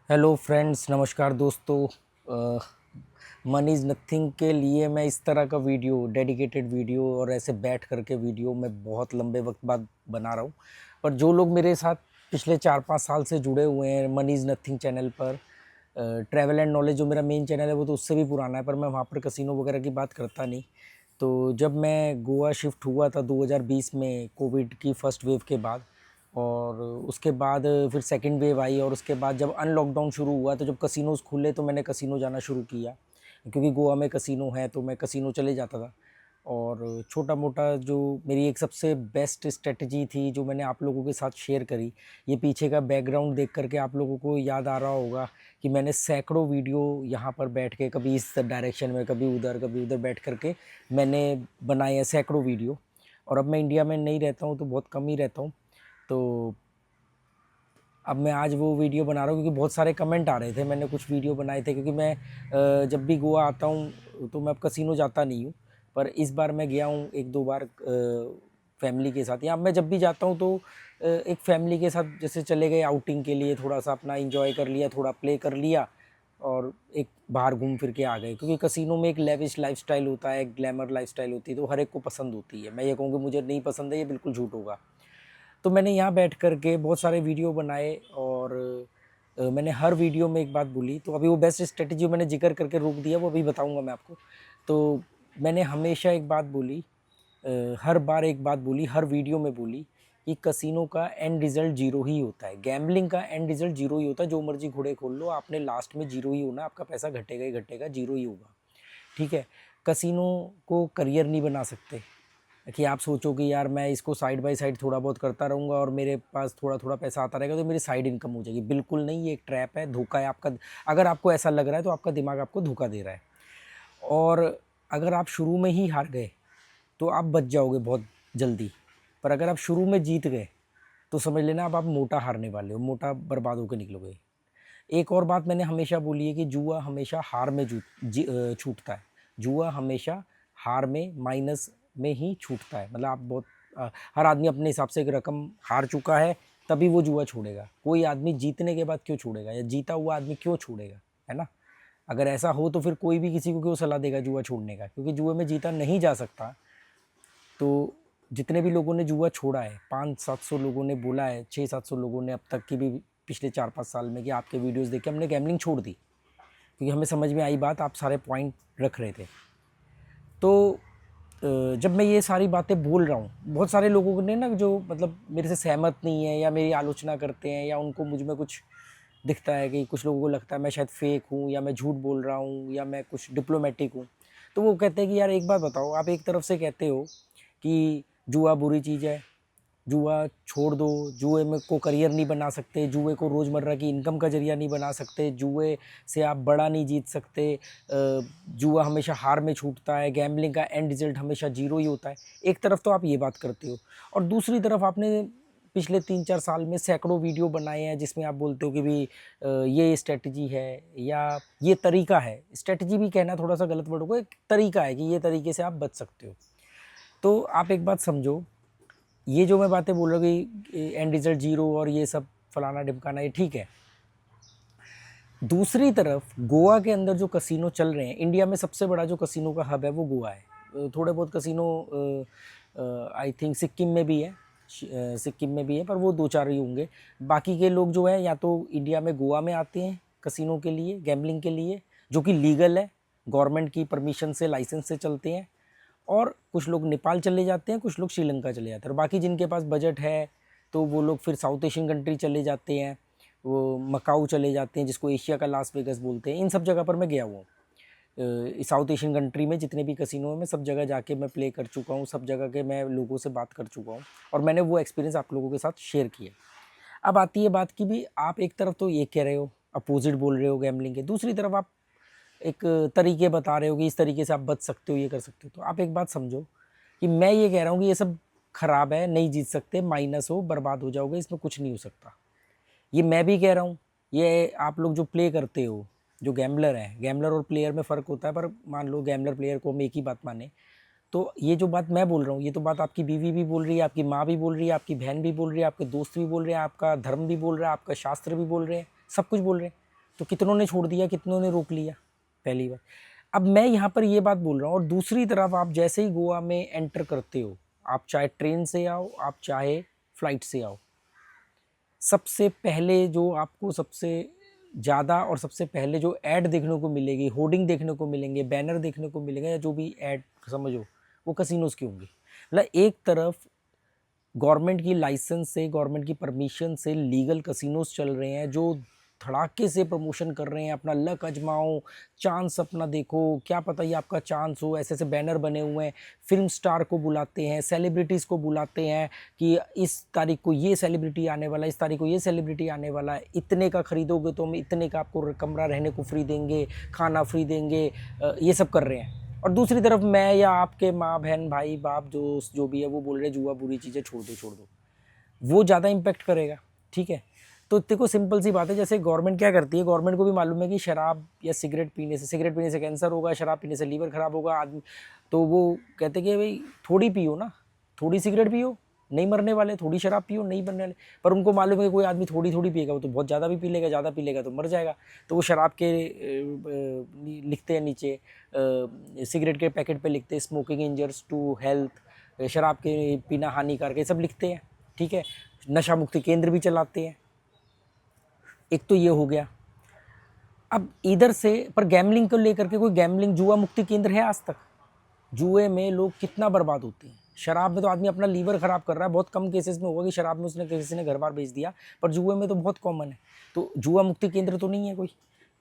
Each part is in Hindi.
हेलो फ्रेंड्स, नमस्कार दोस्तों। मनी इज़ नथिंग के लिए मैं इस तरह का वीडियो, डेडिकेटेड वीडियो और ऐसे बैठ करके वीडियो मैं बहुत लंबे वक्त बाद बना रहा हूँ। पर जो लोग मेरे साथ पिछले 4-5 साल से जुड़े हुए हैं मनी इज़ नथिंग चैनल पर, ट्रैवल एंड नॉलेज जो मेरा मेन चैनल है वो तो उससे भी पुराना है, पर मैं वहाँ पर कसिनो वगैरह की बात करता नहीं। तो जब मैं गोवा शिफ्ट हुआ था 2020 में, कोविड की फर्स्ट वेव के बाद, और उसके बाद फिर सेकंड वेव आई, और उसके बाद जब अनलॉकडाउन शुरू हुआ तो जब कसिनोज़ खुले तो मैंने कसिनो जाना शुरू किया, क्योंकि गोवा में कसिनो है तो मैं कसिनो चले जाता था। और छोटा मोटा जो मेरी एक सबसे बेस्ट स्ट्रेटजी थी जो मैंने आप लोगों के साथ शेयर करी, ये पीछे का बैकग्राउंड देख करके आप लोगों को याद आ रहा होगा कि मैंने सैकड़ों वीडियो यहाँ पर बैठ के, कभी इस डायरेक्शन में, कभी उधर बैठ करके मैंने बनाए हैं सैकड़ों वीडियो। और अब मैं इंडिया में नहीं रहता हूँ तो बहुत कम ही रहता हूँ। तो अब मैं आज वो वीडियो बना रहा हूँ क्योंकि बहुत सारे कमेंट आ रहे थे। मैंने कुछ वीडियो बनाए थे क्योंकि मैं जब भी गोवा आता हूँ तो मैं अब कसिनो जाता नहीं हूँ, पर इस बार मैं गया हूँ एक दो बार फैमिली के साथ। या मैं जब भी जाता हूँ तो एक फैमिली के साथ जैसे चले गए आउटिंग के लिए, थोड़ा सा अपना इंजॉय कर लिया, थोड़ा प्ले कर लिया और एक बाहर घूम फिर के आ गए। क्योंकि कसिनो में एक लेविश लाइफस्टाइल होता है, एक ग्लैमर लाइफस्टाइल होती है, तो हर एक को पसंद होती है। मैं ये कहूँगी मुझे नहीं पसंद है, ये बिल्कुल झूठ होगा। तो मैंने यहाँ बैठ कर के बहुत सारे वीडियो बनाए, और मैंने हर वीडियो में एक बात बोली। तो अभी वो बेस्ट स्ट्रेटजी मैंने जिक्र करके रोक दिया, वो अभी बताऊँगा मैं आपको। तो मैंने हमेशा एक बात बोली, हर बार एक बात बोली, हर वीडियो में बोली कि कसिनो का एंड रिज़ल्ट जीरो ही होता है, गैम्बलिंग का एंड रिज़ल्ट जीरो ही होता है। जो मर्जी घोड़े खोल लो, आपने लास्ट में जीरो ही होना, आपका पैसा घटेगा ही घटेगा, जीरो ही होगा। ठीक है। कसिनो को करियर नहीं बना सकते कि आप सोचो कि यार मैं इसको साइड बाय साइड थोड़ा बहुत करता रहूँगा और मेरे पास थोड़ा थोड़ा पैसा आता रहेगा तो मेरी साइड इनकम हो जाएगी। बिल्कुल नहीं, ये एक ट्रैप है, धोखा है आपका। अगर आपको ऐसा लग रहा है तो आपका दिमाग आपको धोखा दे रहा है। और अगर आप शुरू में ही हार गए तो आप बच जाओगे बहुत जल्दी, पर अगर आप शुरू में जीत गए तो समझ लेना अब आप मोटा हारने वाले हो, मोटा बर्बाद होकर निकलोगे। एक और बात मैंने हमेशा बोली है कि जुआ हमेशा हार में छूटता है। जुआ हमेशा हार में, माइनस में ही छूटता है। मतलब आप बहुत हर आदमी अपने हिसाब से एक रकम हार चुका है तभी वो जुआ छोड़ेगा। कोई आदमी जीतने के बाद क्यों छोड़ेगा, या जीता हुआ आदमी क्यों छोड़ेगा, है ना। अगर ऐसा हो तो फिर कोई भी किसी को क्यों सलाह देगा जुआ छोड़ने का, क्योंकि जुए में जीता नहीं जा सकता। तो जितने भी लोगों ने जुआ छोड़ा है, 500-700 लोगों ने बोला है, 600-700 लोगों ने अब तक की भी पिछले 4-5 साल में, कि आपके वीडियोस देख के हमने गैमलिंग छोड़ दी, क्योंकि हमें समझ में आई बात, आप सारे पॉइंट रख रहे थे। तो जब मैं ये सारी बातें बोल रहा हूँ, बहुत सारे लोगों ने ना, जो मतलब मेरे से सहमत नहीं है या मेरी आलोचना करते हैं, या उनको मुझ में कुछ दिखता है कि कुछ लोगों को लगता है मैं शायद फेक हूँ, या मैं झूठ बोल रहा हूँ, या मैं कुछ डिप्लोमेटिक हूँ। तो वो कहते हैं कि यार एक बात बताओ, आप एक तरफ से कहते हो कि जुआ बुरी चीज़ है, जुआ छोड़ दो, जुए में को करियर नहीं बना सकते, जुए को रोज़मर्रा की इनकम का ज़रिया नहीं बना सकते, जुए से आप बड़ा नहीं जीत सकते, जुआ हमेशा हार में छूटता है, गैम्बलिंग का एंड रिज़ल्ट हमेशा जीरो ही होता है। एक तरफ तो आप ये बात करते हो, और दूसरी तरफ आपने पिछले 3-4 साल में सैकड़ों वीडियो बनाए हैं जिसमें आप बोलते हो कि भी ये स्ट्रेटजी है या ये तरीका है। स्ट्रेटजी भी कहना थोड़ा सा गलत वर्ड होगा, एक तरीका है कि ये तरीके से आप बच सकते हो। तो आप एक बात समझो, ये जो मैं बातें बोल रहा हूँ कि एंड रिजल्ट जीरो और ये सब फलाना ढिमकाना, ये ठीक है। दूसरी तरफ गोवा के अंदर जो कसिनो चल रहे हैं, इंडिया में सबसे बड़ा जो कसिनो का हब है वो गोवा है। थोड़े बहुत कसिनो आई थिंक सिक्किम में भी है, सिक्किम में भी है, पर वो 2-4 ही होंगे। बाकी के लोग जो है या तो इंडिया में गोवा में आते हैं कसिनो के लिए, गैम्बलिंग के लिए, जो कि लीगल है, गवर्नमेंट की परमिशन से, लाइसेंस से चलते हैं। और कुछ लोग नेपाल चले जाते हैं, कुछ लोग श्रीलंका चले जाते हैं, और बाकी जिनके पास बजट है तो वो लोग फिर साउथ एशियन कंट्री चले जाते हैं, वो मकाऊ चले जाते हैं, जिसको एशिया का लास वेगस बोलते हैं। इन सब जगह पर मैं गया हुआ हूँ। साउथ एशियन कंट्री में जितने भी कसिनो हैं, मैं सब जगह जाके मैं प्ले कर चुका हूँ, सब जगह के मैं लोगों से बात कर चुका हूँ, और मैंने वो एक्सपीरियंस आप लोगों के साथ शेयर किया। अब आती है बात कि भी आप एक तरफ तो ये कह रहे हो, अपोजिट बोल रहे हो गैम्बलिंग के, दूसरी तरफ आप एक तरीके बता रहे हो कि इस तरीके से आप बच सकते हो, ये कर सकते हो। तो आप एक बात समझो कि मैं ये कह रहा हूँ कि ये सब खराब है, नहीं जीत सकते, माइनस हो, बर्बाद हो जाओगे, इसमें कुछ नहीं हो सकता। ये मैं भी कह रहा हूँ, ये आप लोग जो प्ले करते हो, जो गैम्बलर हैं, गैम्बलर और प्लेयर में फ़र्क होता है, पर मान लो गैम्बलर प्लेयर को हम एक ही बात माने, तो ये जो बात मैं बोल रहा हूँ, ये तो बात आपकी बीवी भी बोल रही है, आपकी माँ भी बोल रही है, आपकी बहन भी बोल रही है, आपके दोस्त भी बोल रहे हैं, आपका धर्म भी बोल रहा है, आपका शास्त्र भी बोल रहे हैं, सब कुछ बोल रहे हैं। तो कितनों ने छोड़ दिया, कितनों ने रोक लिया, पहली बार। अब मैं यहाँ पर ये बात बोल रहा हूँ, और दूसरी तरफ आप जैसे ही गोवा में एंटर करते हो, आप चाहे ट्रेन से आओ, आप चाहे फ्लाइट से आओ, सबसे पहले जो आपको सबसे ज़्यादा और सबसे पहले जो ऐड देखने को मिलेगी, होर्डिंग देखने को मिलेंगे, बैनर देखने को मिलेंगे, या जो भी ऐड समझो, वो कसिनोज़ की होंगी। मतलब एक तरफ गवर्नमेंट की लाइसेंस से, गवर्नमेंट की परमिशन से लीगल कसिनोज चल रहे हैं, जो धड़ाके से प्रमोशन कर रहे हैं, अपना लक आजमाओ, चांस अपना देखो, क्या पता ये आपका चांस हो। ऐसे ऐसे बैनर बने हुए हैं, फिल्म स्टार को बुलाते हैं, सेलिब्रिटीज़ को बुलाते हैं कि इस तारीख को ये सेलिब्रिटी आने वाला है, इस तारीख को ये सेलिब्रिटी आने वाला है, इतने का खरीदोगे तो हम इतने का आपको कमरा रहने को फ्री देंगे, खाना फ्री देंगे, ये सब कर रहे हैं। और दूसरी तरफ मैं या आपके माँ बहन भाई बाप दोस्त जो भी है वो बोल रहे जुआ बुरी चीज़ें छोड़ दो छोड़ दो, वो ज़्यादा इम्पेक्ट करेगा। ठीक है, तो देखो सिंपल सी बात है, जैसे गवर्नमेंट क्या करती है, गवर्नमेंट को भी मालूम है कि शराब या सिगरेट पीने से कैंसर होगा, शराब पीने से लीवर ख़राब होगा आदमी, तो वो कहते कि भाई थोड़ी पियो ना, थोड़ी सिगरेट पियो, नहीं मरने वाले, थोड़ी शराब पियो, नहीं मरने वाले। पर उनको मालूम है कि कोई आदमी थोड़ी थोड़ी पिएगा वो तो बहुत ज़्यादा भी पी लेगा, ज़्यादा पी लेगा तो मर जाएगा। तो वो शराब के लिखते हैं नीचे, सिगरेट के पैकेट पे लिखते हैं स्मोकिंग इंजर्स टू हेल्थ, शराब के पीना हानिकारक, ये सब लिखते हैं। ठीक है, नशा मुक्ति केंद्र भी चलाते हैं। एक तो ये हो गया। अब इधर से पर गैमलिंग को लेकर के कोई गैमलिंग जुआ मुक्ति केंद्र है आज तक? जुए में लोग कितना बर्बाद होते हैं। शराब में तो आदमी अपना लीवर ख़राब कर रहा है, बहुत कम केसेस में होगा कि शराब में उसने किसी ने घर बार बेच दिया, पर जुए में तो बहुत कॉमन है। तो जुआ मुक्ति केंद्र तो नहीं है कोई,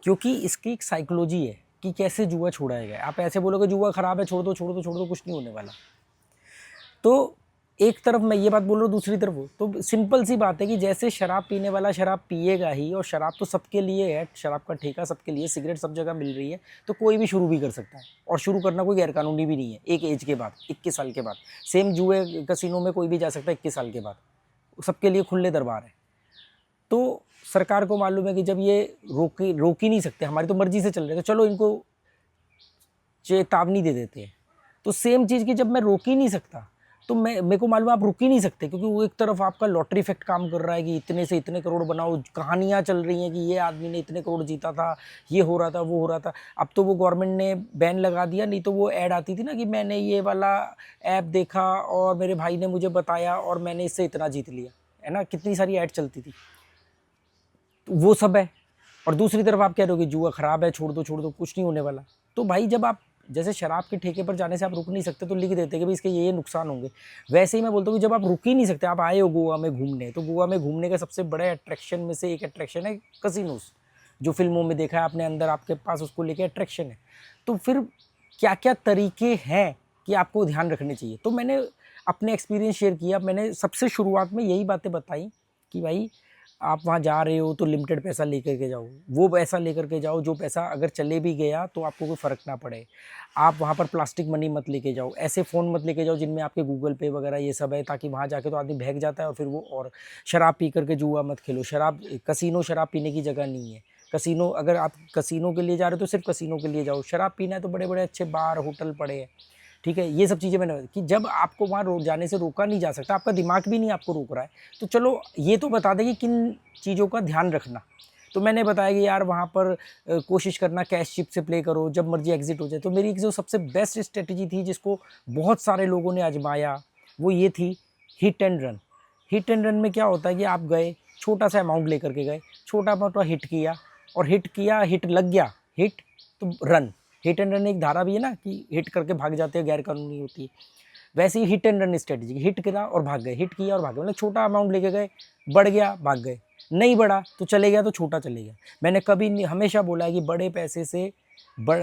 क्योंकि इसकी एक साइकोलॉजी है कि कैसे जुआ छोड़ाया गया। आप ऐसे बोलोगे जुआ ख़राब है, छोड़ दो छोड़ दो छोड़ दो, कुछ नहीं होने वाला। तो एक तरफ मैं ये बात बोल रहा हूँ, दूसरी तरफ वो, तो सिंपल सी बात है कि जैसे शराब पीने वाला शराब पिएगा ही, और शराब तो सबके लिए है, शराब का ठेका सबके लिए, सिगरेट सब जगह मिल रही है, तो कोई भी शुरू भी कर सकता है, और शुरू करना कोई गैरकानूनी भी नहीं है। एक एज के बाद, 21 साल के बाद, सेम जुए कसिनो में कोई भी जा सकता है 21 साल के बाद, सबके लिए खुले दरबार है। तो सरकार को मालूम है कि जब ये रोक ही नहीं सकते, हमारी तो मर्जी से चल रहे, तो चलो इनको चेतावनी दे देते हैं। तो सेम चीज़ की जब मैं रोक ही नहीं सकता, तो मेरे को मालूम है आप रुक ही नहीं सकते, क्योंकि वो एक तरफ आपका लॉटरी इफेक्ट काम कर रहा है कि इतने से इतने करोड़ बनाओ, कहानियाँ चल रही हैं कि ये आदमी ने इतने करोड़ जीता था, ये हो रहा था, वो हो रहा था। अब तो वो गवर्नमेंट ने बैन लगा दिया, नहीं तो वो ऐड आती थी ना कि मैंने ये वाला ऐप देखा और मेरे भाई ने मुझे बताया और मैंने इससे इतना जीत लिया, है ना, कितनी सारी ऐड चलती थी। तो वो सब है। और दूसरी तरफ आप कह रहे हो कि जुआ ख़राब है, छोड़ दो कुछ नहीं होने वाला। तो भाई जब आप जैसे शराब के ठेके पर जाने से आप रुक नहीं सकते, तो लिख देते कि भाई इसके ये नुकसान होंगे। वैसे ही मैं बोलता हूँ कि जब आप रुक ही नहीं सकते, आप आए हो गोवा में घूमने, तो गोवा में घूमने का सबसे बड़ा अट्रैक्शन में से एक अट्रैक्शन है कसिनोस, जो फिल्मों में देखा है आपने, अंदर आपके पास उसको लेके अट्रैक्शन है। तो फिर क्या क्या तरीके हैं कि आपको ध्यान रखने चाहिए, तो मैंने अपने एक्सपीरियंस शेयर किया। मैंने सबसे शुरुआत में यही बातें बताई कि भाई आप वहाँ जा रहे हो तो लिमिटेड पैसा लेकर के जाओ, वो पैसा लेकर के जाओ जो पैसा अगर चले भी गया तो आपको कोई फ़र्क ना पड़े। आप वहाँ पर प्लास्टिक मनी मत लेके जाओ, ऐसे फ़ोन मत लेके जाओ जिनमें आपके गूगल पे वगैरह ये सब है, ताकि वहाँ जाके तो आदमी बहक जाता है और फिर वो, और शराब पी करके जुआ मत खेलो। कसिनो शराब पीने की जगह नहीं है। कसिनो, अगर आप कसिनो के लिए जा रहे हो तो सिर्फ कसिनो के लिए जाओ, शराब पीना है तो बड़े बड़े अच्छे बार होटल पड़े हैं। ठीक है, ये सब चीज़ें मैंने कि जब आपको वहाँ जाने से रोका नहीं जा सकता, आपका दिमाग भी नहीं आपको रोक रहा है, तो चलो ये तो बता दें कि किन चीज़ों का ध्यान रखना। तो मैंने बताया कि यार वहाँ पर कोशिश करना कैश चिप से प्ले करो, जब मर्जी एग्जिट हो जाए। तो मेरी जो सबसे बेस्ट स्ट्रेटजी थी, जिसको बहुत सारे लोगों ने आजमाया, वो ये थी hit and run. Hit and run में क्या होता है कि आप गए, छोटा सा अमाउंट लेकर के गए, छोटा मोटा हिट किया, और हिट लग गया, हिट तो रन। हिट एंड रन एक धारा भी है ना कि हिट करके भाग जाते हैं, गैर कानूनी होती है। वैसे ही hit and run strategy, hit करा और भाग गए, हिट किया और भाग गए, मतलब छोटा अमाउंट लेके गए, बढ़ गया भाग गए, नहीं बढ़ा तो चले गया, तो छोटा चले गया। मैंने कभी नहीं, हमेशा बोला है कि बड़े पैसे से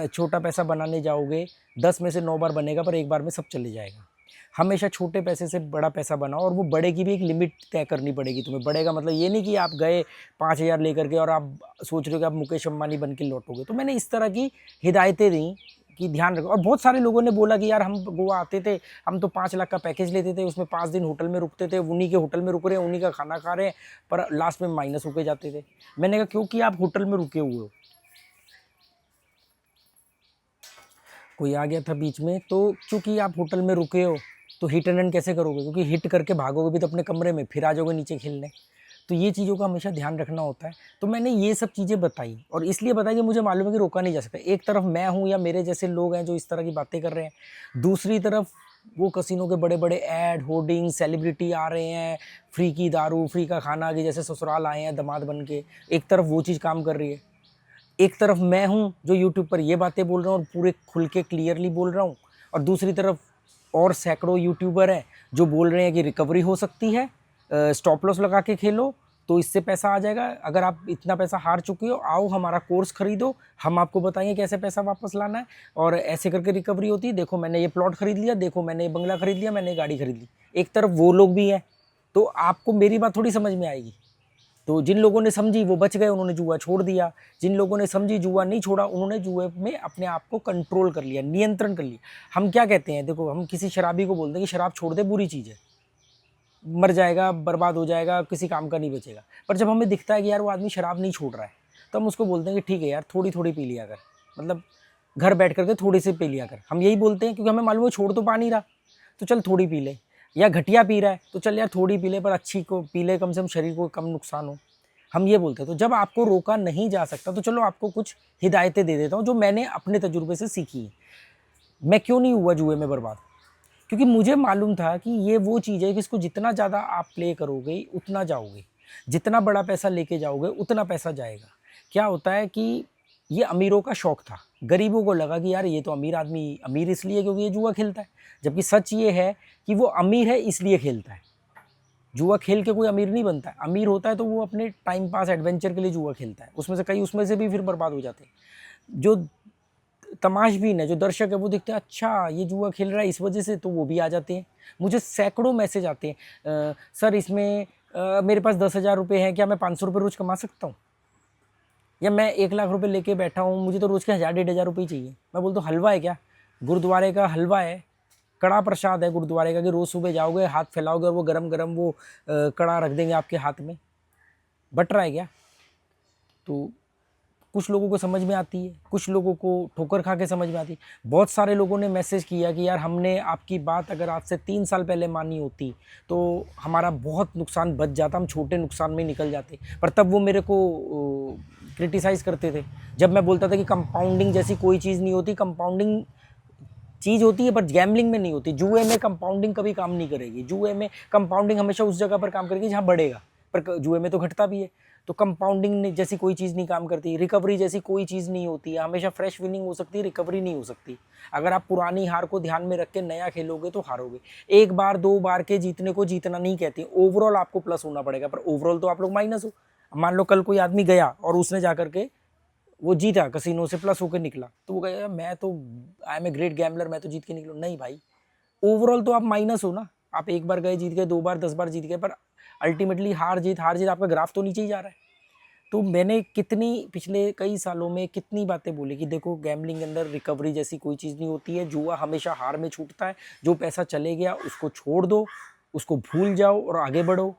छोटा पैसा बनाने जाओगे, 10 में से 9 बार बनेगा, पर एक बार में सब चले जाएगा। हमेशा छोटे पैसे से बड़ा पैसा बनाओ, और वो बड़े की भी एक लिमिट तय करनी पड़ेगी तुम्हें। बड़े का मतलब ये नहीं कि आप गए 5,000 लेकर के और आप सोच रहे हो कि आप मुकेश अंबानी बन के लौटोगे। तो मैंने इस तरह की हिदायतें दी कि ध्यान रखो। और बहुत सारे लोगों ने बोला कि यार हम गोवा आते थे, हम तो 5 लाख का पैकेज लेते थे, उसमें 5 दिन होटल में रुकते थे, उन्हीं के होटल में रुक रहे हैं, उन्हीं का खाना खा रहे हैं, पर लास्ट में माइनस होके जाते थे। मैंने कहा क्योंकि आप होटल में रुके हुए हो। कोई आ गया था बीच में, तो क्योंकि आप होटल में रुके हो तो हिट एंड रन कैसे करोगे, क्योंकि हिट करके भागोगे भी तो अपने कमरे में, फिर आ जाओगे नीचे खेलने। तो ये चीज़ों का हमेशा ध्यान रखना होता है। तो मैंने ये सब चीज़ें बताई और इसलिए बताई कि मुझे मालूम है कि रोका नहीं जा सकता। एक तरफ मैं हूँ या मेरे जैसे लोग हैं जो इस तरह की बातें कर रहे हैं, दूसरी तरफ वो कसिनो के बड़े-बड़े ऐड, होर्डिंग, सेलिब्रिटी आ रहे हैं, फ्री की दारू, फ्री का खाना कि जैसे ससुराल आए हैं दामाद बन के। एक तरफ वो चीज़ काम कर रही है। एक तरफ मैं हूँ जो यूट्यूब पर ये बातें बोल रहा हूँ और पूरे खुल के क्लियरली बोल रहा हूँ, और दूसरी तरफ और सैकड़ों यूट्यूबर हैं जो बोल रहे हैं कि रिकवरी हो सकती है, स्टॉप लॉस लगा के खेलो तो इससे पैसा आ जाएगा। अगर आप इतना पैसा हार चुके हो, आओ हमारा कोर्स खरीदो, हम आपको बताएंगे कैसे पैसा वापस लाना है और ऐसे करके रिकवरी होती है। देखो मैंने ये प्लॉट खरीद लिया, देखो मैंने ये बंगला खरीद लिया, मैंने ये गाड़ी खरीद ली। एक तरफ वो लोग भी हैं, तो आपको मेरी बात थोड़ी समझ में आएगी। तो जिन लोगों ने समझी वो बच गए, उन्होंने जुआ छोड़ दिया। जिन लोगों ने समझी जुआ नहीं छोड़ा, उन्होंने जुए में अपने आप को कंट्रोल कर लिया, नियंत्रण कर लिया। हम क्या कहते हैं, देखो हम किसी शराबी को बोलते हैं कि शराब छोड़ दे, बुरी चीज़ है, मर जाएगा, बर्बाद हो जाएगा, किसी काम का नहीं बचेगा। पर जब हमें दिखता है कि यार वो आदमी शराब नहीं छोड़ रहा है, तो हम उसको बोलते हैं कि ठीक है यार, थोड़ी थोड़ी पी लिया कर, मतलब घर बैठ करके थोड़ी सी पी लिया कर। हम यही बोलते हैं क्योंकि हमें मालूम है छोड़ तो पा नहीं रहा, तो चल थोड़ी पी ले। या घटिया पी रहा है तो चल यार थोड़ी पी ले, पर अच्छी को पी ले, कम से कम शरीर को कम नुकसान हो। हम ये बोलते हैं। तो जब आपको रोका नहीं जा सकता तो चलो आपको कुछ हिदायतें दे देता हूँ जो मैंने अपने तजुर्बे से सीखी है। मैं क्यों नहीं हुआ जुए में बर्बाद? क्योंकि मुझे मालूम था कि ये वो चीज़ है कि इसको जितना ज़्यादा आप प्ले करोगे उतना जाओगे, जितना बड़ा पैसा लेके जाओगे उतना पैसा जाएगा। क्या होता है कि ये अमीरों का शौक था, गरीबों को लगा कि यार ये तो अमीर आदमी अमीर इसलिए क्योंकि ये जुआ खेलता है, जबकि सच ये है कि वो अमीर है इसलिए खेलता है। जुआ खेल के कोई अमीर नहीं बनता है। अमीर होता है तो वो अपने टाइम पास एडवेंचर के लिए जुआ खेलता है, उसमें से भी फिर बर्बाद हो जाते हैं। जो तमाशबीन है, जो दर्शक है, वो देखते हैं अच्छा ये जुआ खेल रहा है इस वजह से, तो वो भी आ जाते हैं। मुझे सैकड़ों मैसेज आते हैं, सर इसमें मेरे पास 10,000 रुपये हैं, क्या मैं 500 रुपये रोज़ कमा सकता हूँ? या मैं 1 लाख रुपये लेके बैठा हूँ, मुझे तो रोज़ के 1,000-1,500 रुपये चाहिए। मैं बोलता हूँ हलवा है क्या? गुरुद्वारे का हलवा है, कड़ा प्रसाद है गुरुद्वारे का, कि रोज़ सुबह जाओगे, हाथ फैलाओगे और वो गरम गरम वो कड़ा रख देंगे आपके हाथ में। बट रहा है क्या? तो कुछ लोगों को समझ में आती है, कुछ लोगों को ठोकर खा के समझ में आती है। बहुत सारे लोगों ने मैसेज किया कि यार हमने आपकी बात अगर आज से 3 साल पहले मानी होती तो हमारा बहुत नुकसान बच जाता, हम छोटे नुकसान में निकल जाते। पर तब वो मेरे को क्रिटिसाइज़ करते थे जब मैं बोलता था कि कंपाउंडिंग जैसी कोई चीज़ नहीं होती। कंपाउंडिंग चीज़ होती है पर गैम्बलिंग में नहीं होती। जुए में कंपाउंडिंग कभी काम नहीं करेगी। जुए में कंपाउंडिंग हमेशा उस जगह पर काम करेगी जहाँ बढ़ेगा, पर जुए में तो घटता भी है। तो कंपाउंडिंग जैसी कोई चीज़ नहीं काम करती। रिकवरी जैसी कोई चीज़ नहीं होती है। हमेशा फ्रेश विनिंग हो सकती है, रिकवरी नहीं हो सकती। अगर आप पुरानी हार को ध्यान में रख के नया खेलोगे तो हारोगे। एक बार 2 बार के जीतने को जीतना नहीं कहते, ओवरऑल आपको प्लस होना पड़ेगा। पर ओवरऑल तो आप लोग माइनस हो। मान लो कल कोई आदमी गया और उसने जा करके वो जीता, कसिनो से प्लस होकर निकला, तो वो कहेगा मैं तो I am a great gambler, मैं तो जीत के निकलूँ। नहीं भाई, ओवरऑल तो आप माइनस हो ना। आप एक बार गए जीत गए, 2 बार 10 बार जीत गए, पर अल्टीमेटली हार जीत आपका ग्राफ तो नीचे ही जा रहा है। तो मैंने कितनी पिछले कई सालों में कितनी बातें बोली कि देखो गैम्बलिंग के अंदर रिकवरी जैसी कोई चीज़ नहीं होती है। जुआ हमेशा हार में छूटता है। जो पैसा चले गया उसको छोड़ दो, उसको भूल जाओ और आगे बढ़ो।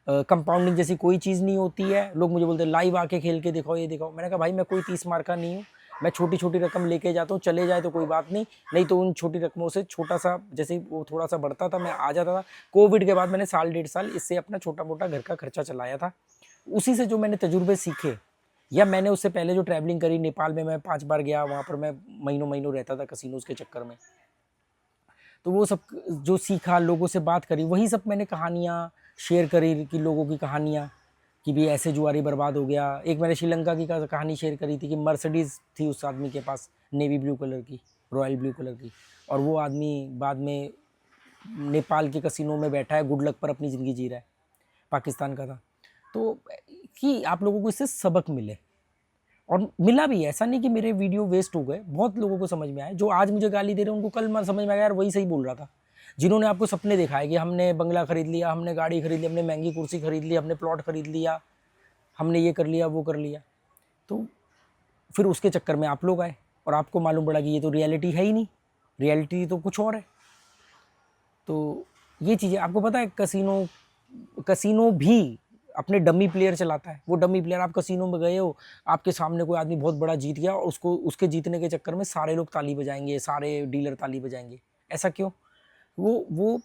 कंपाउंडिंग जैसी कोई चीज़ नहीं होती है। लोग मुझे बोलते हैं लाइव आके खेल के दिखाओ, ये दिखाओ। मैंने कहा भाई मैं कोई 30 मार का नहीं हूँ। मैं छोटी छोटी रकम लेके जाता हूँ, चले जाए तो कोई बात नहीं, नहीं तो उन छोटी रकमों से छोटा सा, जैसे वो थोड़ा सा बढ़ता था मैं आ जाता था। कोविड के बाद मैंने साल 1.5 साल इससे अपना छोटा मोटा घर का खर्चा चलाया था। उसी से जो मैंने तजुर्बे सीखे, या मैंने उससे पहले जो ट्रैवलिंग करी, नेपाल में मैं 5 बार गया, वहाँ पर मैं महीनों महीनों रहता था कसिनोज के चक्कर में। तो वो सब जो सीखा, लोगों से बात करी, वही सब मैंने कहानियाँ शेयर करी कि लोगों की कहानियाँ कि भी ऐसे जुआरी बर्बाद हो गया। एक मैंने श्रीलंका की कहानी शेयर करी थी कि मर्सिडीज़ थी उस आदमी के पास, नेवी ब्लू कलर की, रॉयल ब्लू कलर की, और वो आदमी बाद में नेपाल के कसिनो में बैठा है, गुड लक पर अपनी ज़िंदगी जी रहा है, पाकिस्तान का था। तो कि आप लोगों को इससे सबक मिले, और मिला भी। ऐसा नहीं कि मेरे वीडियो वेस्ट हो गए, बहुत लोगों को समझ में आए। जो आज मुझे गाली दे रहे हैं उनको कल समझ में आया यार वही सही बोल रहा था। जिन्होंने आपको सपने दिखाए कि हमने बंगला खरीद लिया, हमने गाड़ी खरीद ली, हमने महंगी कुर्सी खरीद ली, हमने प्लॉट खरीद लिया, हमने ये कर लिया वो कर लिया, तो फिर उसके चक्कर में आप लोग आए और आपको मालूम पड़ा कि ये तो रियलिटी है ही नहीं, रियलिटी तो कुछ और है। तो ये चीज़ें आपको पता है, कसिनो भी अपने डमी प्लेयर चलाता है। वो डमी प्लेयर, आप कसिनो में गए हो, आपके सामने कोई आदमी बहुत बड़ा जीत गया और उसको उसके जीतने के चक्कर में सारे लोग ताली बजाएंगे, सारे डीलर ताली बजाएंगे। ऐसा क्यों? वो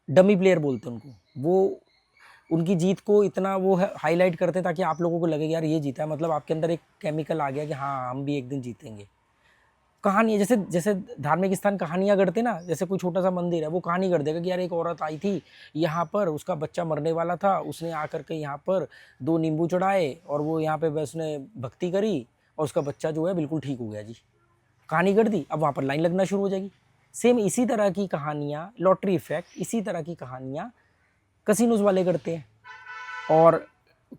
डमी प्लेयर बोलते हैं उनको। वो उनकी जीत को इतना वो हाईलाइट करते हैं ताकि आप लोगों को लगे यार ये जीता है, मतलब आपके अंदर एक केमिकल आ गया कि हाँ हम भी एक दिन जीतेंगे। कहानी जैसे जैसे धार्मिक स्थान कहानियाँ गढ़ते ना, जैसे कोई छोटा सा मंदिर है वो कहानी गढ़ देगा कि यार एक औरत आई थी यहाँ पर, उसका बच्चा मरने वाला था, उसने आकर के यहाँ पर 2 नींबू चढ़ाए और वो यहाँ पे बस उसने भक्ति करी और उसका बच्चा जो है बिल्कुल ठीक हो गया जी। कहानी गढ़ दी, अब वहाँ पर लाइन लगना शुरू हो जाएगी। सेम इसी तरह की कहानियाँ, लॉटरी इफेक्ट, इसी तरह की कहानियाँ कसिनोज वाले करते हैं। और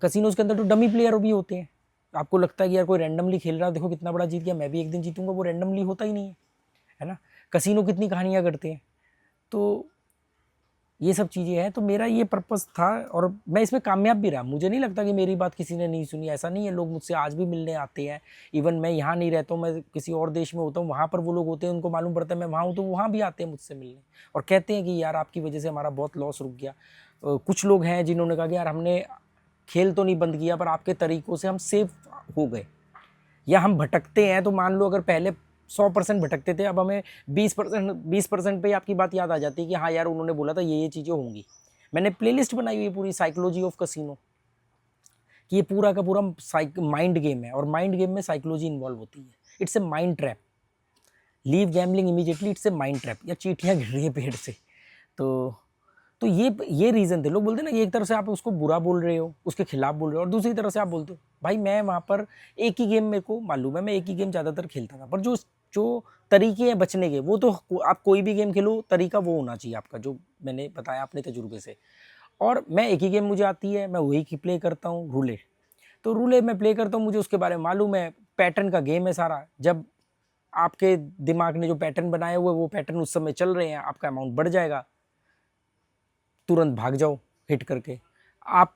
कसिनोज के अंदर तो डमी प्लेयर भी होते हैं। आपको लगता है कि यार कोई रैंडमली खेल रहा है, देखो कितना बड़ा जीत गया, मैं भी एक दिन जीतूंगा, वो रैंडमली होता ही नहीं है ना। कसिनो कितनी कहानियाँ करते हैं। तो ये सब चीज़ें हैं। तो मेरा ये पर्पस था और मैं इसमें कामयाब भी रहा। मुझे नहीं लगता कि मेरी बात किसी ने नहीं सुनी, ऐसा नहीं है। लोग मुझसे आज भी मिलने आते हैं। इवन मैं यहाँ नहीं रहता हूँ, मैं किसी और देश में होता हूँ, वहाँ पर वो लोग होते हैं, उनको मालूम पड़ता है मैं वहाँ हूँ, तो वहाँ भी आते हैं मुझसे मिलने और कहते हैं कि यार आपकी वजह से हमारा बहुत लॉस रुक गया। कुछ लोग हैं जिन्होंने कहा कि यार हमने खेल तो नहीं बंद किया पर आपके तरीक़ों से हम सेफ हो गए। या हम भटकते हैं तो मान लो अगर पहले 100% भटकते थे, अब हमें 20% पे आपकी बात याद आ जाती है कि हाँ यार उन्होंने बोला था ये चीज़ें होंगी। मैंने प्लेलिस्ट बनाई हुई है पूरी साइकोलॉजी ऑफ कसिनो कि ये पूरा का पूरा माइंड गेम है और माइंड गेम में साइकोलॉजी इन्वॉल्व होती है। It's a mind trap. Leave gambling immediately, it's a mind trap. या चींटियाँ गिर रही है पेड़ से। तो ये रीज़न थे। लोग बोलते हैं ना कि एक तरफ से आप उसको बुरा बोल रहे हो, उसके खिलाफ बोल रहे हो और दूसरी तरफ से आप बोलते हो भाई मैं वहाँ पर एक ही गेम, मेरे को मालूम है मैं एक ही गेम ज़्यादातर खेलता था, पर जो जो तरीके हैं बचने के वो तो आप कोई भी गेम खेलो तरीका वो होना चाहिए आपका, जो मैंने बताया अपने तजुर्बे से। और मैं एक ही गेम मुझे आती है, मैं वही की प्ले करता हूँ, रूले। तो रूले मैं प्ले करता हूँ, मुझे उसके बारे में मालूम है, पैटर्न का गेम है सारा। जब आपके दिमाग ने जो पैटर्न बनाए हुए वो पैटर्न उस समय चल रहे हैं, आपका अमाउंट बढ़ जाएगा, तुरंत भाग जाओ हिट करके। आप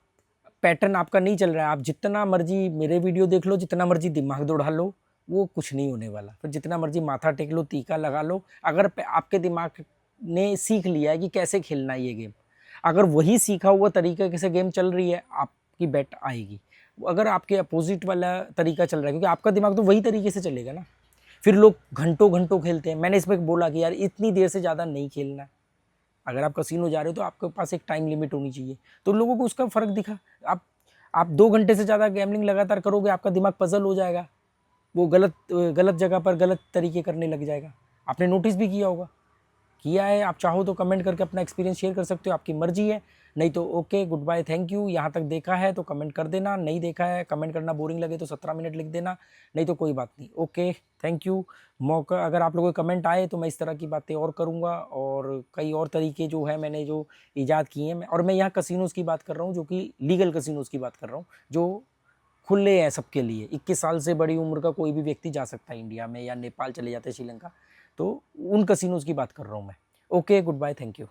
पैटर्न आपका नहीं चल रहा है, आप जितना मर्जी मेरे वीडियो देख लो, जितना मर्जी दिमाग दौड़ा लो, वो कुछ नहीं होने वाला। फिर जितना मर्जी माथा टेक लो, टीका लगा लो, अगर आपके दिमाग ने सीख लिया है कि कैसे खेलना है ये गेम, अगर वही सीखा हुआ तरीके से गेम चल रही है, आपकी बेट आएगी। अगर आपके अपोजिट वाला तरीका चल रहा है, क्योंकि आपका दिमाग तो वही तरीके से चलेगा ना। फिर लोग घंटों घंटों खेलते हैं। मैंने इसमें बोला कि यार इतनी देर से ज़्यादा नहीं खेलना है। अगर आप कसिनो जा रहे हो तो आपके पास एक टाइम लिमिट होनी चाहिए। तो लोगों को उसका फ़र्क दिखा। आप 2 घंटे से ज़्यादा गैम्बलिंग लगातार करोगे, आपका दिमाग पज़ल हो जाएगा, वो गलत जगह पर गलत तरीके करने लग जाएगा। आपने नोटिस भी किया होगा। किया है, आप चाहो तो कमेंट करके अपना एक्सपीरियंस शेयर कर सकते हो, आपकी मर्जी है। नहीं तो okay, goodbye, thank you. यहाँ तक देखा है तो कमेंट कर देना, नहीं देखा है कमेंट करना बोरिंग लगे तो 17 मिनट लिख देना, नहीं तो कोई बात नहीं। Okay, thank you. मौका अगर आप लोगों के कमेंट आए तो मैं इस तरह की बातें और करूँगा, और कई और तरीके जो है मैंने जो ईजाद किए हैं। और मैं यहाँ कसिनोज़ की बात कर रहा हूँ, जो कि लीगल कसिनोज़ की बात कर रहा हूँ, जो खुले हैं सबके लिए। 21 साल से बड़ी उम्र का कोई भी व्यक्ति जा सकता है इंडिया में, या नेपाल चले जाते हैं, श्रीलंका। तो उन कसिनोज़ की बात कर रहा हूँ मैं। Okay, goodbye, thank you.